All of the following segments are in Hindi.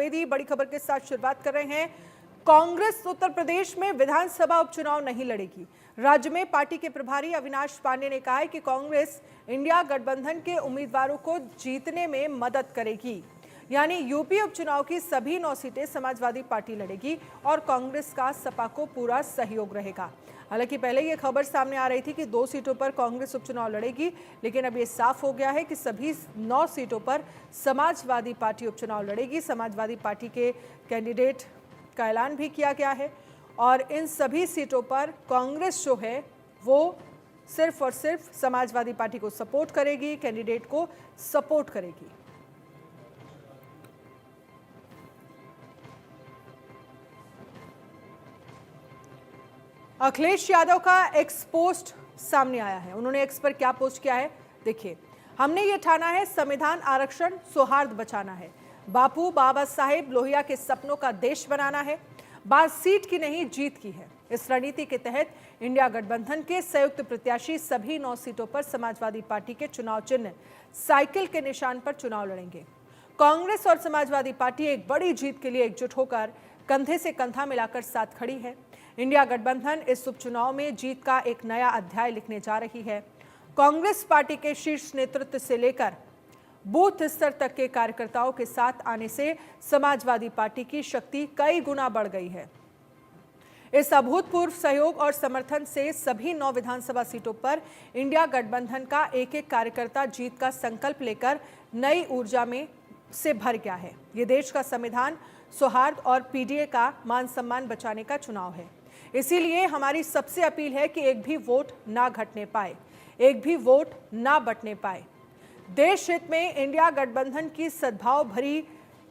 द्विवेदी बड़ी खबर के साथ शुरुआत कर रहे हैं। कांग्रेस उत्तर प्रदेश में विधानसभा उपचुनाव नहीं लड़ेगी। राज्य में पार्टी के प्रभारी अविनाश पांडे ने कहा है कि कांग्रेस इंडिया गठबंधन के उम्मीदवारों को जीतने में मदद करेगी। यानी यूपी उपचुनाव की सभी 9 सीटें समाजवादी पार्टी लड़ेगी और कांग्रेस का सपा को पूरा सहयोग रहेगा। हालांकि पहले यह खबर सामने आ रही थी कि 2 सीटों पर कांग्रेस उपचुनाव लड़ेगी, लेकिन अब यह साफ हो गया है कि सभी 9 सीटों पर समाजवादी पार्टी उपचुनाव लड़ेगी। समाजवादी पार्टी के कैंडिडेट का ऐलान भी किया गया है और इन सभी सीटों पर कांग्रेस जो है वो सिर्फ और सिर्फ समाजवादी पार्टी को सपोर्ट करेगी, कैंडिडेट को सपोर्ट करेगी। अखिलेश यादव का एक्स पोस्ट सामने आया है। उन्होंने एक्स पर क्या पोस्ट किया है, देखिए। हमने ये ठाना है, संविधान आरक्षण सौहार्द बचाना है, बापू बाबा साहेब लोहिया के सपनों का देश बनाना है। बात सीट की नहीं, जीत की है। इस रणनीति के तहत इंडिया गठबंधन के संयुक्त प्रत्याशी सभी 9 सीटों पर समाजवादी पार्टी के चुनाव चिन्ह साइकिल के निशान पर चुनाव लड़ेंगे। कांग्रेस और समाजवादी पार्टी एक बड़ी जीत के लिए एकजुट होकर कंधे से कंधा मिलाकर साथ खड़ी है। इंडिया गठबंधन इस उपचुनाव में जीत का एक नया अध्याय लिखने जा रही है। कांग्रेस पार्टी के शीर्ष नेतृत्व से लेकर बूथ स्तर तक के कार्यकर्ताओं के साथ आने से समाजवादी पार्टी की शक्ति कई गुना बढ़ गई है। इस अभूतपूर्व सहयोग और समर्थन से सभी 9 विधानसभा सीटों पर इंडिया गठबंधन का एक-एक कार्यकर्ता जीत का संकल्प लेकर नई ऊर्जा में से भर गया है। ये देश का संविधान, सौहार्द और पीडीए का मान सम्मान बचाने का चुनाव है। इसीलिए हमारी सबसे अपील है कि एक भी वोट ना घटने पाए, एक भी वोट ना बंटने पाए। देश हित में इंडिया गठबंधन की सद्भाव भरी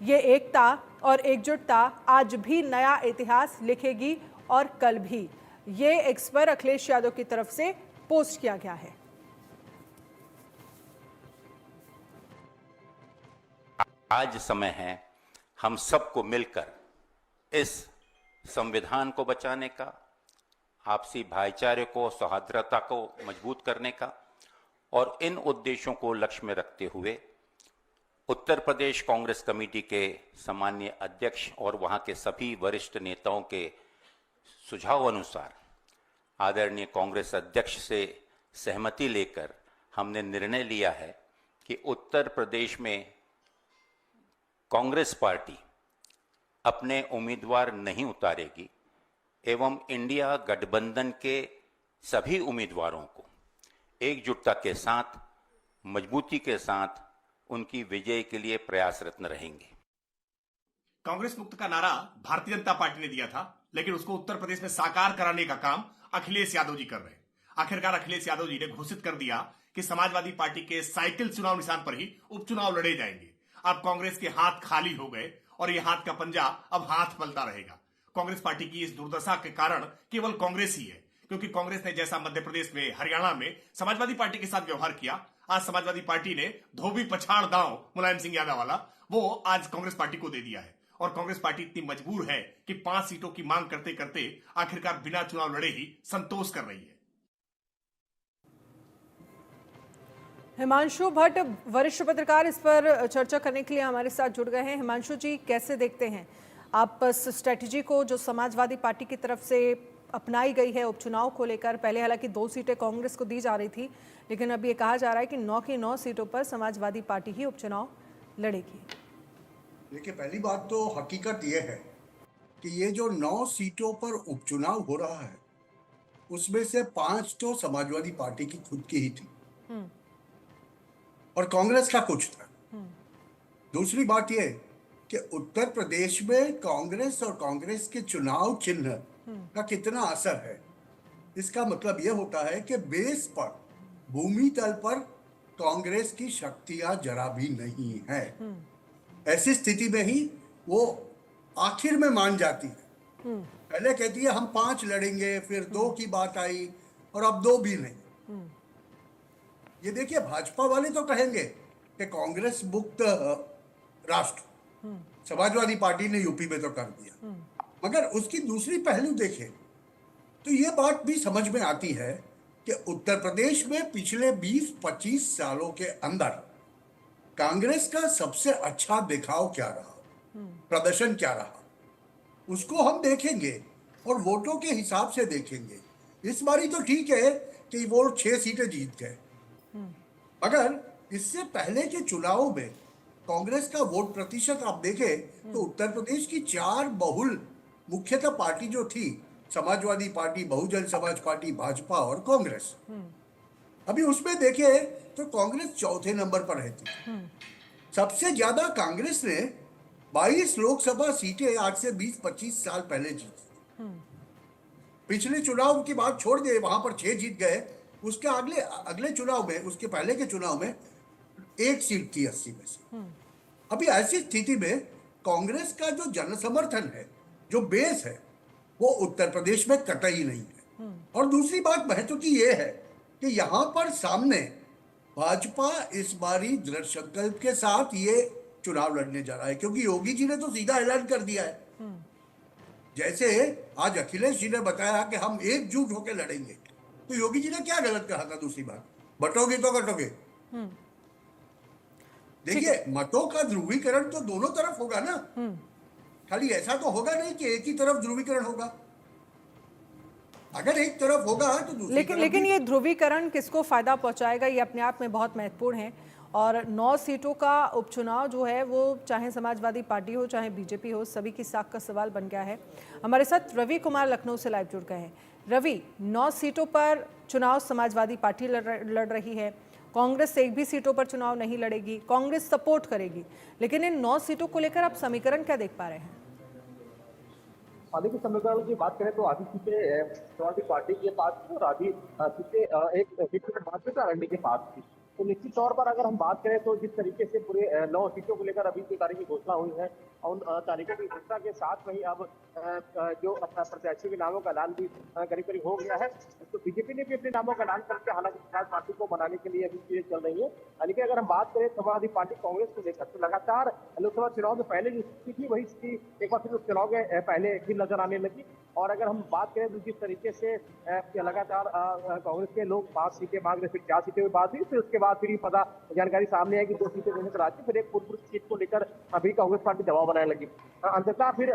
ये एकता और एकजुटता आज भी नया इतिहास लिखेगी और कल भी। ये एक्स पर अखिलेश यादव की तरफ से पोस्ट किया गया है। आज समय है हम सबको मिलकर इस संविधान को बचाने का, आपसी भाईचारे को, सौहार्दता को मजबूत करने का और इन उद्देश्यों को लक्ष्य में रखते हुए उत्तर प्रदेश कांग्रेस कमेटी के सम्माननीय अध्यक्ष और वहां के सभी वरिष्ठ नेताओं के सुझाव अनुसार आदरणीय कांग्रेस अध्यक्ष से सहमति लेकर हमने निर्णय लिया है कि उत्तर प्रदेश में कांग्रेस पार्टी अपने उम्मीदवार नहीं उतारेगी एवं इंडिया गठबंधन के सभी उम्मीदवारों को एकजुटता के साथ, मजबूती के साथ उनकी विजय के लिए प्रयासरत रहेंगे। कांग्रेस मुक्त का नारा भारतीय जनता पार्टी ने दिया था, लेकिन उसको उत्तर प्रदेश में साकार कराने का काम अखिलेश यादव जी कर रहे हैं। आखिरकार अखिलेश यादव जी ने घोषित कर दिया कि समाजवादी पार्टी के साइकिल चुनाव निशान पर ही उपचुनाव लड़े जाएंगे। अब कांग्रेस के हाथ खाली हो गए और ये हाथ का पंजा अब हाथ पलटा रहेगा। कांग्रेस पार्टी की इस दुर्दशा के कारण केवल कांग्रेस ही है, क्योंकि कांग्रेस ने जैसा मध्य प्रदेश में, हरियाणा में समाजवादी पार्टी के साथ व्यवहार किया, आज समाजवादी पार्टी ने धोबी पछाड़ दांव मुलायम सिंह यादव वाला वो आज कांग्रेस पार्टी को दे दिया है। और कांग्रेस पार्टी इतनी मजबूर है कि 5 सीटों की मांग करते करते आखिरकार बिना चुनाव लड़े ही संतोष कर रही है। हिमांशु भट्ट वरिष्ठ पत्रकार इस पर चर्चा करने के लिए हमारे साथ जुड़ गए हैं। हिमांशु जी, कैसे देखते हैं आप इस स्ट्रेटजी को जो समाजवादी पार्टी की तरफ से अपनाई गई है उपचुनाव को लेकर? पहले हालांकि 2 सीटें कांग्रेस को दी जा रही थी, लेकिन अब ये कहा जा रहा है कि 9 की 9 सीटों पर समाजवादी पार्टी ही उपचुनाव लड़ेगी। देखिए, पहली बात तो हकीकत ये है कि ये जो 9 सीटों पर उपचुनाव हो रहा है उसमें से 5 तो समाजवादी पार्टी की खुद की ही थी और कांग्रेस का कुछ था। दूसरी बात यह कि उत्तर प्रदेश में कांग्रेस और कांग्रेस के चुनाव चिन्ह का कितना असर है, इसका मतलब यह होता है कि बेस पर, भूमि तल पर कांग्रेस की शक्तियां जरा भी नहीं है। ऐसी स्थिति में ही वो आखिर में मान जाती है। पहले कहती है हम 5 लड़ेंगे, फिर 2 की बात आई और अब 2 भी नहीं। ये देखिए, भाजपा वाले तो कहेंगे कि कांग्रेस मुक्त राष्ट्र, समाजवादी पार्टी ने यूपी में तो कर दिया, मगर उसकी दूसरी पहलू देखें तो ये बात भी समझ में आती है कि उत्तर प्रदेश में पिछले 20-25 सालों के अंदर कांग्रेस का सबसे अच्छा दिखाव क्या रहा? प्रदर्शन क्या रहा, उसको हम देखेंगे और वोटों के हिसाब से देखेंगे। इस बारी तो ठीक है कि वो 6 सीटें जीत गए, मगर इससे पहले के चुनाव में कांग्रेस का वोट प्रतिशत आप देखें तो उत्तर प्रदेश की 4 बहुल मुख्यतः पार्टी जो थी, समाजवादी पार्टी, बहुजन समाज पार्टी, भाजपा और कांग्रेस, अभी उसमें देखें तो कांग्रेस चौथे नंबर पर रहती। सबसे ज्यादा कांग्रेस ने 22 लोकसभा सीटें आज से 20-25 साल पहले जीती। पिछले चुनाव की बात छोड़ दे, वहां पर 6 जीत गए। उसके अगले चुनाव में, उसके पहले के चुनाव में 1 सीट थी 80 में से। अभी ऐसी स्थिति में कांग्रेस का जो जन समर्थन है, जो बेस है, वो उत्तर प्रदेश में कतई नहीं है। और दूसरी बात महत्व की ये है कि यहां पर सामने भाजपा इस बारी दृढ़ संकल्प के साथ ये चुनाव लड़ने जा रहा है, क्योंकि योगी जी ने तो सीधा ऐलान कर दिया है। जैसे आज अखिलेश जी ने बताया कि हम एकजुट होकर लड़ेंगे, तो योगी जी ने क्या गलत कहा था? दूसरी बात, बटोगे तो कटोगे। देखिए, मतों का ध्रुवीकरण तो दोनों तरफ होगा ना, खाली ऐसा तो होगा नहीं कि एक ही तरफ ध्रुवीकरण होगा। अगर एक तरफ होगा तो दूसरी तरफ लेकिन ये ध्रुवीकरण किसको फायदा पहुंचाएगा, ये अपने आप में बहुत महत्वपूर्ण है। और 9 सीटों का उपचुनाव जो है वो चाहे समाजवादी पार्टी हो चाहे बीजेपी हो, सभी की साख का सवाल बन गया है। हमारे साथ रवि कुमार लखनऊ से लाइव जुड़ गए हैं। रवि, 9 सीटों पर चुनाव समाजवादी पार्टी लड़ रही है, कांग्रेस 1 भी सीटों पर चुनाव नहीं लड़ेगी, कांग्रेस सपोर्ट करेगी, लेकिन इन 9 सीटों को लेकर आप समीकरण क्या देख पा रहे हैं? आगे के समीकरण की बात करें तो आधी सीटें समाजवादी पार्टी के पास थी और आधी सीटें एक भाजपा अरंडी के पास थी। तो निश्चित तौर पर अगर हम बात करें तो जिस तरीके से पूरे 9 सीटों को लेकर अभी की तारीख की घोषणा हुई है, और उन तारीखों की घोषणा के साथ वही अब जो अपना प्रत्याशी के नामों का ऐलान भी करीब करीब हो गया है। तो बीजेपी ने भी अपने नामों का ऐलान करके हालांकि समाज पार्टी को बनाने के लिए अभी चीजें चल रही है। लेकिन अगर हम बात करें समाजवादी पार्टी कांग्रेस को लेकर, तो लगातार लोकसभा चुनाव में पहले जो स्थिति थी वही स्थिति एक बार फिर चुनाव के पहले भी नजर आने लगी। और अगर हम बात करें तो जिस तरीके से लगातार कांग्रेस के लोग 5 सीटें मांग रहे, फिर 4 सीटें में बात हुई, फिर उसके बाद फिर पता जानकारी सामने आई कि 2 सीटें देने पर आती, फिर एक पूर्व सीट को लेकर अभी कांग्रेस पार्टी दबाव बनाने लगी। अंततः फिर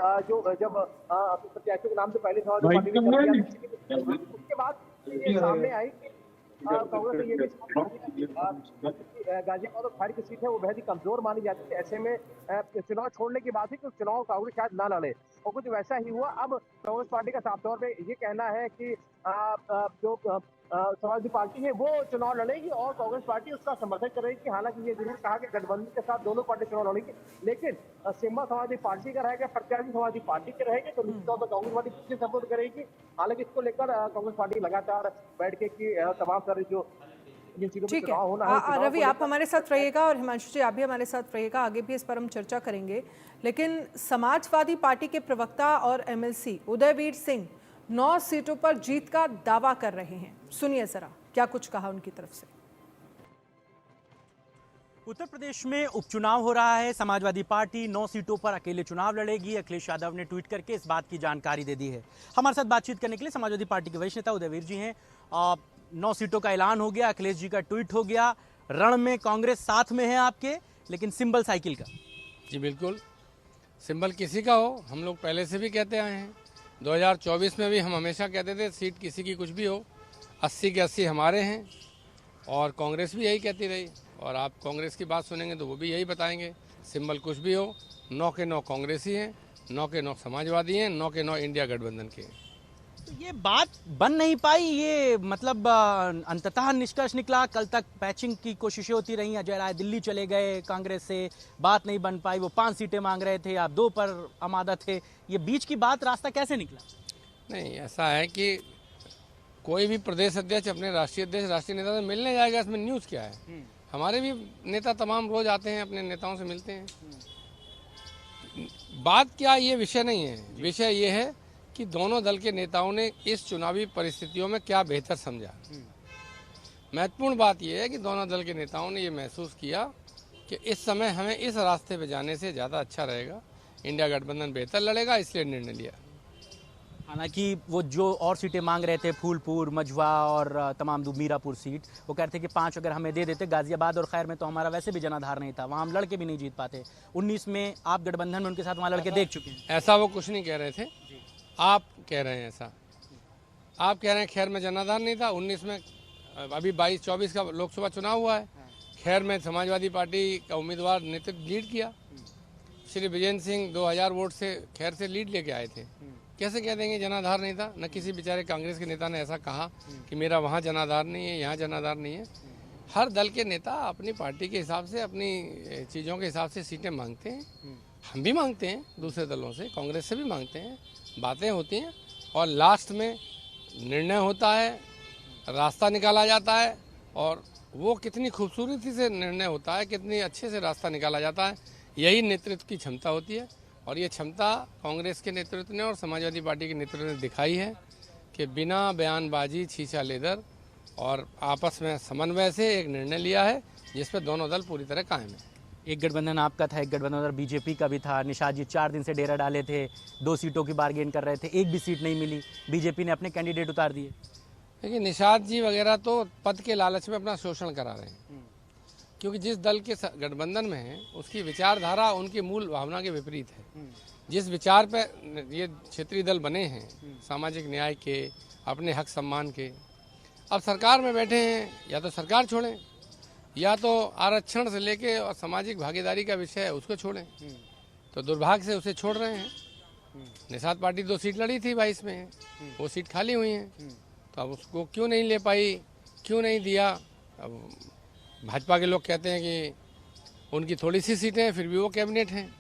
जब प्रत्याशी के नाम से पहले उसके बाद ये सामने आई कि कांग्रेस ने ये भी गाजियाबाद और खैर की सीट है वो बहुत ही कमजोर मानी जाती है। ऐसे में चुनाव छोड़ने की बात है कि चुनाव कांग्रेस शायद ना लड़े, और कुछ वैसा ही हुआ। अब कांग्रेस पार्टी का साफ तौर पे ये कहना है कि जो समाजवादी पार्टी है वो चुनाव लड़ेगी और कांग्रेस पार्टी उसका समर्थन करेगी। हालांकि ये जरूर कहा कि गठबंधन के साथ दोनों पार्टी चुनाव लड़ेगी, लेकिन सिम्बा समाजवादी पार्टी का रहेगा, प्रत्याशी समाजवादी पार्टी के रहेंगे, तो निश्चित तौर पर कांग्रेस पार्टी सपोर्ट करेगी। हालांकि इसको लेकर कांग्रेस पार्टी लगातार बैठ के की तमाम सारे जो ठीक है। रवि, आप हमारे साथ रहिएगा और हिमांशु जी आप भी हमारे साथ रहिएगा, आगे भी इस पर हम चर्चा करेंगे। लेकिन समाजवादी पार्टी के प्रवक्ता और एमएलसी उदयवीर सिंह 9 सीटों पर जीत का दावा कर रहे हैं। सुनिए जरा क्या कुछ कहा उनकी तरफ से। उत्तर प्रदेश में उपचुनाव हो रहा है, समाजवादी पार्टी 9 सीटों पर अकेले चुनाव लड़ेगी। अखिलेश यादव ने ट्वीट करके इस बात की जानकारी दे दी है। हमारे साथ बातचीत करने के लिए समाजवादी पार्टी के वरिष्ठ नेता उदयवीर जी हैं। 9 सीटों का ऐलान हो गया, अखिलेश जी का ट्वीट हो गया, रण में कांग्रेस साथ में है आपके, लेकिन सिंबल साइकिल का। जी बिल्कुल, सिंबल किसी का हो, हम लोग पहले से भी कहते आए हैं। 2024 में भी हम हमेशा कहते थे सीट किसी की कुछ भी हो, 80 के 80 हमारे हैं, और कांग्रेस भी यही कहती रही। और आप कांग्रेस की बात सुनेंगे तो वो भी यही बताएंगे, सिंबल कुछ भी हो, 9 के 9 कांग्रेसी हैं, 9 के 9 समाजवादी हैं, 9 के 9 इंडिया गठबंधन के हैं। तो ये बात बन नहीं पाई, ये मतलब अंततः निष्कर्ष निकला। कल तक पैचिंग की कोशिशें होती रही, अजय राय दिल्ली चले गए, कांग्रेस से बात नहीं बन पाई, वो 5 सीटें मांग रहे थे, आप 2 पर आमादा थे। ये बीच की बात रास्ता कैसे निकला? नहीं, ऐसा है कि कोई भी प्रदेश अध्यक्ष अपने राष्ट्रीय अध्यक्ष, राष्ट्रीय नेता से मिलने जाएगा, इसमें न्यूज़ क्या है? हमारे भी नेता तमाम रोज आते हैं, अपने नेताओं से मिलते हैं। बात क्या, ये विषय नहीं है। विषय ये है कि दोनों दल के नेताओं ने इस चुनावी परिस्थितियों में क्या बेहतर समझा। महत्वपूर्ण बात यह है कि दोनों दल के नेताओं ने ये महसूस किया कि इस समय हमें इस रास्ते पे जाने से ज़्यादा अच्छा रहेगा, इंडिया गठबंधन बेहतर लड़ेगा, इसलिए निर्णय लिया। हालांकि वो जो और सीटें मांग रहे थे, फूलपुर, मझवा और तमाम मीरापुर सीट, वो कहते कि 5 अगर हमें दे देते। गाजियाबाद और खैर में तो हमारा वैसे भी जनाधार नहीं था, वहाँ हम लड़के भी नहीं जीत पाते। 19 में आप गठबंधन में उनके साथ वहाँ लड़के देख चुके हैं। ऐसा वो कुछ नहीं कह रहे थे, आप कह रहे हैं ऐसा। आप कह रहे हैं खैर में जनाधार नहीं था। 19 में अभी 22-24 का लोकसभा चुनाव हुआ है, खैर में समाजवादी पार्टी का उम्मीदवार नेतृत्व लीड किया। श्री विजेंद्र सिंह 2000 वोट से खैर से लीड लेके आए थे। कैसे कह देंगे जनाधार नहीं था? न किसी बेचारे कांग्रेस के नेता ने ऐसा कहा कि मेरा वहाँ जनाधार नहीं है, यहाँ जनाधार नहीं है। हर दल के नेता अपनी पार्टी के हिसाब से, अपनी चीज़ों के हिसाब से सीटें मांगते हैं। हम भी मांगते हैं, दूसरे दलों से, कांग्रेस से भी मांगते हैं, बातें होती हैं और लास्ट में निर्णय होता है, रास्ता निकाला जाता है। और वो कितनी खूबसूरती से निर्णय होता है, कितनी अच्छे से रास्ता निकाला जाता है, यही नेतृत्व की क्षमता होती है। और ये क्षमता कांग्रेस के नेतृत्व ने और समाजवादी पार्टी के नेतृत्व ने दिखाई है कि बिना बयानबाजी, छीछा लेदर और आपस में समन्वय से एक निर्णय लिया है जिस पर दोनों दल पूरी तरह कायम है। एक गठबंधन आपका था, एक गठबंधन उधर बीजेपी का भी था। निषाद जी 4 दिन से डेरा डाले थे, 2 सीटों की बार्गेन कर रहे थे, एक भी सीट नहीं मिली, बीजेपी ने अपने कैंडिडेट उतार दिए। देखिए, निषाद जी वगैरह तो पद के लालच में अपना शोषण करा रहे हैं, क्योंकि जिस दल के गठबंधन में है उसकी विचारधारा उनकी मूल भावना के विपरीत है। जिस विचार पे ये क्षेत्रीय दल बने हैं, सामाजिक न्याय के, अपने हक सम्मान के, अब सरकार में बैठे हैं, या तो सरकार छोड़ें या तो आरक्षण से लेके और सामाजिक भागीदारी का विषय है उसको छोड़ें। तो दुर्भाग्य से उसे छोड़ रहे हैं। निषाद पार्टी 2 सीट लड़ी थी 22 में, वो सीट खाली हुई हैं, तो अब उसको क्यों नहीं ले पाई, क्यों नहीं दिया? अब भाजपा के लोग कहते हैं कि उनकी थोड़ी सी सीटें हैं, फिर भी वो कैबिनेट हैं।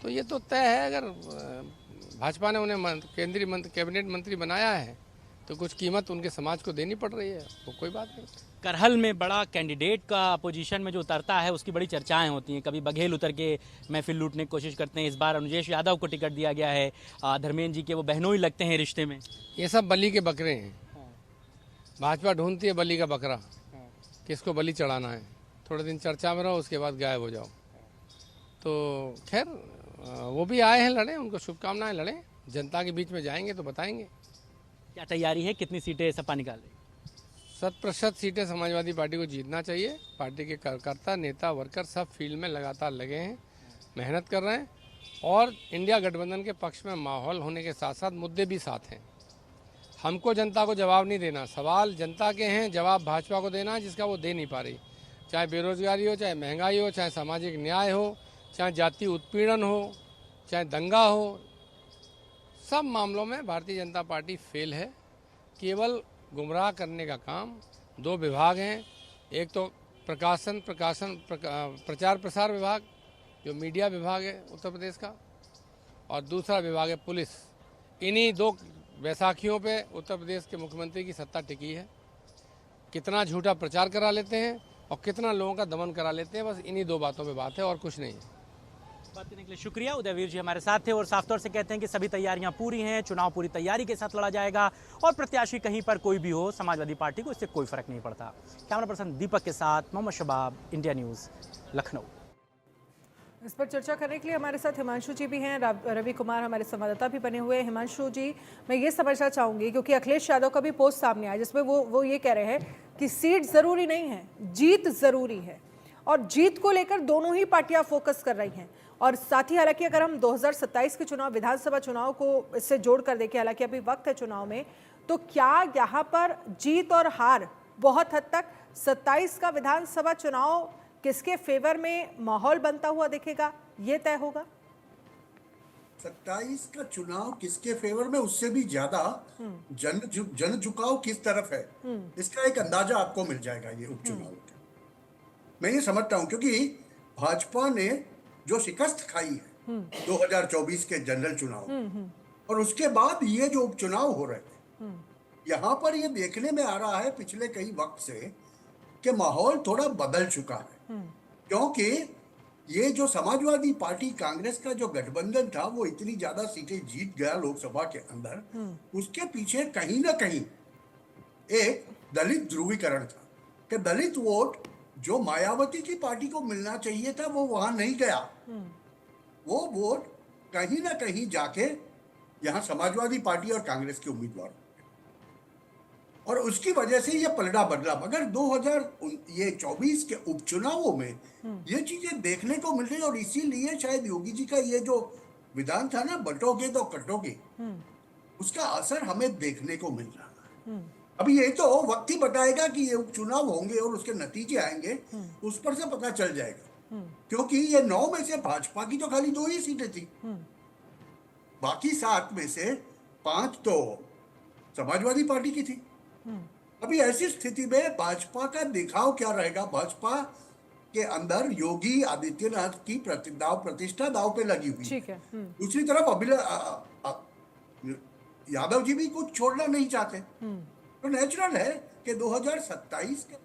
तो ये तो तय है, अगर भाजपा ने उन्हें केंद्रीय कैबिनेट मंत्री बनाया है तो कुछ कीमत उनके समाज को देनी पड़ रही है, वो कोई बात नहीं। करहल में बड़ा कैंडिडेट का अपोजिशन में जो उतरता है उसकी बड़ी चर्चाएं होती हैं। कभी बघेल उतर के महफिल लूटने की कोशिश करते हैं। इस बार अनुजेश यादव को टिकट दिया गया है। धर्मेंद्र जी के वो बहनोई लगते हैं रिश्ते में। ये सब बलि के बकरे हैं। भाजपा ढूंढती है बलि का बकरा, किसको बलि चढ़ाना है। थोड़े दिन चर्चा में रहो, उसके बाद गायब हो जाओ। तो खैर, वो भी आए हैं लड़े, उनको शुभकामनाएं, लड़ें, जनता के बीच में जाएंगे तो बताएंगे। क्या तैयारी है, कितनी सीटें सपा निकाल रही? 100% सीटें समाजवादी पार्टी को जीतना चाहिए। पार्टी के कार्यकर्ता, नेता, वर्कर सब फील्ड में लगातार लगे हैं, मेहनत कर रहे हैं और इंडिया गठबंधन के पक्ष में माहौल होने के साथ साथ मुद्दे भी साथ हैं। हमको जनता को जवाब नहीं देना, सवाल जनता के हैं, जवाब भाजपा को देना जिसका वो दे नहीं पा रही। चाहे बेरोजगारी हो, चाहे महंगाई हो, चाहे सामाजिक न्याय हो, चाहे जातीय उत्पीड़न हो, चाहे दंगा हो, सब मामलों में भारतीय जनता पार्टी फेल है। केवल गुमराह करने का काम। 2 विभाग हैं, एक तो प्रचार प्रसार विभाग जो मीडिया विभाग है उत्तर प्रदेश का, और दूसरा विभाग है पुलिस। इन्हीं 2 बैसाखियों पे उत्तर प्रदेश के मुख्यमंत्री की सत्ता टिकी है। कितना झूठा प्रचार करा लेते हैं और कितना लोगों का दमन करा लेते हैं, बस इन्हीं 2 बातों पे बात है और कुछ नहीं है। बात करने के लिए शुक्रिया। उदयवीर जी हमारे साथ थे और साफ तौर से कहते हैं कि सभी तैयारियां पूरी हैं, चुनाव पूरी तैयारी के साथ लड़ा जाएगा और प्रत्याशी कहीं पर कोई भी हो, समाजवादी पार्टी को इससे कोई फर्क नहीं पड़ता। कैमरा पर्सन दीपक के साथ मोहम्मद शबाब, इंडिया न्यूज़, लखनऊ। इस पर चर्चा करने के लिए हमारे साथ हिमांशु जी भी हैं, रवि कुमार हमारे संवाददाता भी बने हुए हैं। हिमांशु जी, मैं ये समझना चाहूँगी क्योंकि अखिलेश यादव का भी पोस्ट सामने आया जिसमें वो ये कह रहे हैं कि सीट ज़रूरी नहीं है, जीत ज़रूरी है और जीत को लेकर दोनों ही पार्टियां फोकस कर रही हैं। और साथ ही हालांकि अगर हम 2027 के चुनाव, विधानसभा चुनाव को इससे जोड़ कर देखें, हालांकि अभी वक्त है चुनाव में, तो क्या यहाँ पर जीत और हार बहुत हद तक 27 का विधानसभा चुनाव किसके फेवर में माहौल बनता हुआ दिखेगा, ये तय होगा? 27 का चुनाव किसके फेवर में, उससे भी ज्यादा जन झुकाव किस तरफ है, इसका एक अंदाजा आपको मिल जाएगा ये उपचुनाव का। मैं ये समझता हूं क्योंकि भाजपा ने जो शिकस्त खाई है 2024 के जनरल चुनाव और उसके बाद ये जो उपचुनाव हो रहे थे, यहाँ पर ये देखने में आ रहा है पिछले कई वक्त से कि माहौल थोड़ा बदल चुका है। क्योंकि ये जो समाजवादी पार्टी कांग्रेस का जो गठबंधन था वो इतनी ज्यादा सीटें जीत गया लोकसभा के अंदर, उसके पीछे कहीं ना कहीं एक दलित ध्रुवीकरण था कि दलित वोट जो मायावती की पार्टी को मिलना चाहिए था वो वहां नहीं गया। वो वोट कहीं ना कहीं जाके यहाँ समाजवादी पार्टी और कांग्रेस के उम्मीदवार, और उसकी वजह से ये पलड़ा बदला। मगर 2024 के उपचुनावों में ये चीजें देखने को मिल रही, और इसीलिए शायद योगी जी का ये जो विधान था ना, बंटोगे तो कटोगे, उसका असर हमें देखने को मिल रहा है। अभी ये तो वक्त ही बताएगा कि ये उपचुनाव होंगे और उसके नतीजे आएंगे, उस पर से पता चल जाएगा। क्योंकि ये 9 में से भाजपा की तो खाली 2 ही सीटें थी, बाकी 7 में से 5 तो समाजवादी पार्टी की थी। अभी ऐसी स्थिति में भाजपा का दिखाव क्या रहेगा? भाजपा के अंदर योगी आदित्यनाथ की प्रतिष्ठा दाव पे लगी हुई ठीक है। दूसरी तरफ यादव जी भी कुछ छोड़ना नहीं चाहते, तो नेचुरल है कि 2027 के।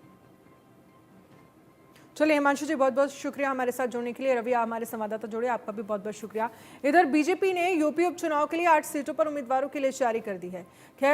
चलिए हिमांशु जी, बहुत बहुत शुक्रिया हमारे साथ जुड़ने के लिए। रवि हमारे संवाददाता जुड़े, आपका भी बहुत बहुत शुक्रिया। इधर बीजेपी ने यूपी उपचुनाव के लिए 8 सीटों पर उम्मीदवारों की लिस्ट जारी कर दी है। खैर